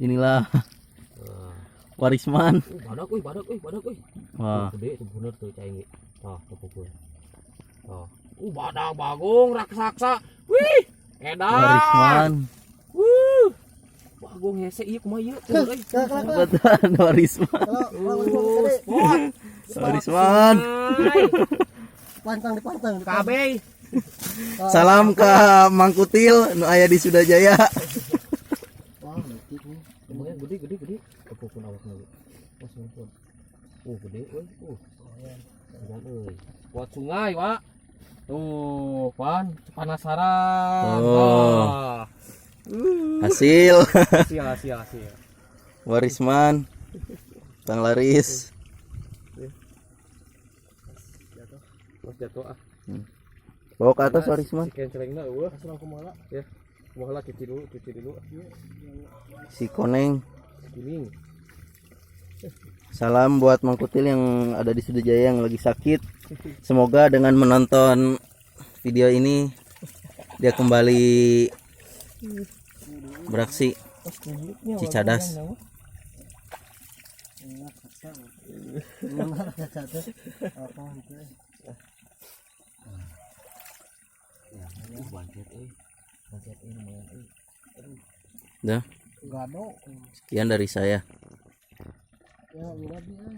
Inilah Warisman. Badak euy. Wah. Gede itu bener tuh cai. Tuh, pukul. Tuh. Badak bagong raksasa. Wih, edan. Warisman. Bagong hese ieu kumaha ieu? Betul, Warisman. Warisman. Pantang. Kabeh. Salam ke Mangkutil nu aya di Sudajaya. Wah, letik nih. Lumayan gede. Pukul awakna. Gede euy. Jangan euy. Buat sungai, Wak. Tuh, Pan, penasaran. Oh. Hasil Hasil. Warisman. Tang laris. Mas jatuh ah. Bawa ke atas Warisman. Si kencelengna eueuh. Asal kumaha ya. Kumaha cuci dulu. Si Koneng. Giling. Salam buat Mangkutil yang ada di Sudajaya yang lagi sakit. Semoga dengan menonton video ini dia kembali beraksi. Cicadas. Dah. Sekian dari saya. Ya, udah dia.